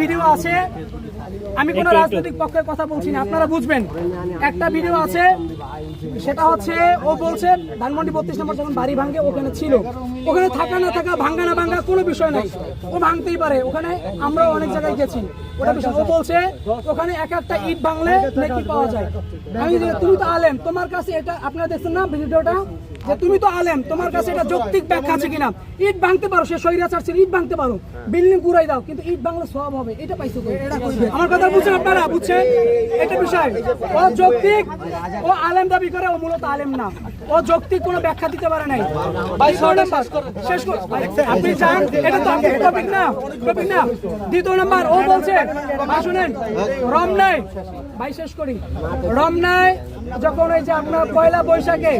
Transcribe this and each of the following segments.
Video আছে, আমি কোনো রাজনৈতিক পক্ষের কথা বলছি না, আপনারা বুঝবেন। একটা ভিডিও আছে, সেটা হচ্ছে ও বলছে ধানমন্ডি 32 নম্বর যখন বাড়ি ভাঙে ওখানে ছিল, ওখানে থাকা না থাকা ভাঙ্গা না ভাঙ্গা কোনো বিষয় নাই, ও ভাঙতেই পারে, ওখানে আমরাও অনেক জায়গায় গেছি, ওটা বিষয়। ও বলছে ওখানে এক একটা ইট ভাঙলে নেকি পাওয়া যায়। আমি যে তুমি তো আলেম, তোমার কাছে এটা আপনারা দেখছেন না ভিডিওটা, যে তুমি তো আলেম, তোমার কাছে এটা যৌক্তিক ব্যাখ্যা আছে কিনা? ইট ভাঙতে পারো, সে স্বৈরাচার ছিল, ইট ভাঙতে পারো, বিল্ডিং পুরাই দাও, কিন্তু ইট ভাঙলে সওয়াব হবে, এটা পাইছো কই? আমার কথা বুঝছেন আপনারা? বুঝছেন এটা বিষয়? ও যৌক্তিক, ও আলেম দাবি করে, ও মূলত আলেম না, ও যৌক্তিক কোনো ব্যাখ্যা দিতে পারে নাই। ভাই শেষ কর, আপনি জান এটা তো আপনি টপিক না, টপিক না। দ্বিতীয় নাম্বার ও বলছে, শুনেন, রমনায়, ভাই শেষ করি, রমনায় যখন ওই যে আপনার পয়লা বৈশাখে,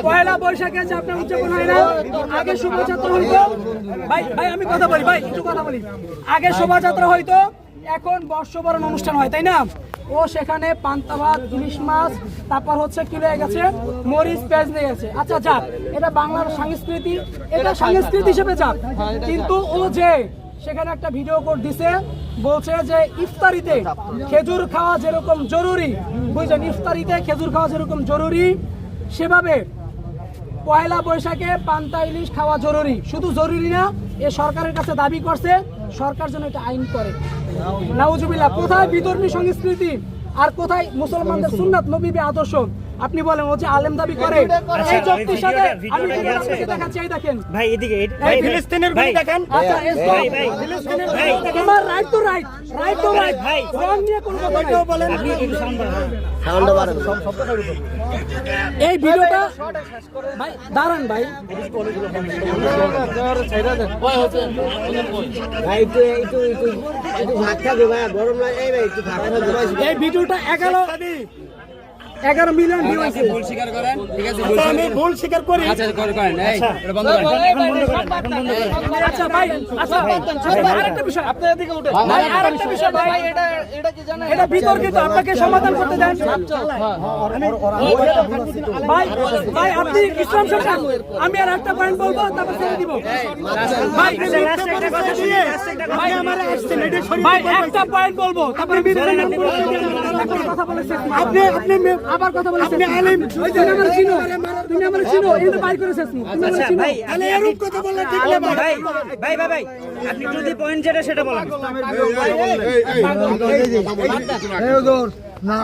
পয়লা বৈশাখে যে আপনার উদযাপন হয় না, আগে শোভাযাত্রা হইতো, ভাই ভাই আমি কথা বলি, ভাই একটু কথা বলি, আগে শোভাযাত্রা হইতো, এখন বর্ষবরণ অনুষ্ঠান হয়, তাই না? ও সেখানে পান্তা ভাত, ইলিশ মাছ, তারপর হচ্ছে কি লেগে গেছে, মরিচ পেঁয়াজ লেগে গেছে। আচ্ছা যাক, এটা বাংলার সংস্কৃতি, এটা সংস্কৃতি হিসেবে যাক, কিন্তু ও যে সেখানে একটা ভিডিও করে দিছে, বলছে যে ইফতারিতে খেজুর খাওয়া যেরকম জরুরি, বুঝলেন, ইফতারিতে খেজুর খাওয়া যেরকম জরুরি, সেভাবে পয়লা বৈশাখে পান্তা ইলিশ খাওয়া জরুরি। শুধু জরুরি না, এ সরকারের কাছে দাবি করছে, সরকার যেন এটা আইন করে। নাউজুবিল্লাহ, কোথায় বিধর্মী সংস্কৃতি আর কোথায় মুসলমানদের সুন্নাত নবী আদর্শ? আপনি বলেন, ও যে আলেম দাবি করে, এই যুক্তির সাথে আমি আপনাকে দেখাচ্ছি, এই দেখেন ভাই, এদিকে এই ফিলিস্তিনের গুলি দেখেন। আচ্ছা ভাই ভাই, ফিলিস্তিনের ভাই, তোমার right two right, right two right, ভাই রং নিয়ে কোনো কথা নাই, বলেন আপনি একটু সাউন্ড বাড়ান। এই ভিডিওটা ভাই দাঁড়ান, ভাই ভাই ভাত খাবে ভাই, গরম লাগে, এই ভাই একটু ভাত খাবে। এই ভিডিওটা 11 মিলিয়ন ভিউ হয়েছে। ভুল স্বীকার করেন, ঠিক আছে? আমি ভুল স্বীকার করি। আচ্ছা করেন, এই এটা বন্ধ করেন। আচ্ছা ভাই, আচ্ছা আরেকটা বিষয়, আপনার দিকে উঠে ভাই, আরেকটা বিষয় ভাই, এটা কি জানেন, এটা বিতর্কিত, আপনাকে সমাধান করতে দেন ভাই। ভাই আপনি ইসলাম শাসন, আমি আর একটা পয়েন্ট বলবো, তারপর ছেড়ে দিব ভাই। ভাই আমার ভাই একটা পয়েন্ট বলবো, তারপর কথা বলেছেন আপনি, আবার কথা বলেছেন, আপনি আলেম, তুমি আমার চিনো, এই তো বাইর করেছিস, আচ্ছা ভাই, তাহলে এরকম কথা বললে ঠিক না ভাই। ভাই ভাই ভাই, আপনি যদি পয়েন্ট যেটা সেটা বলেন। না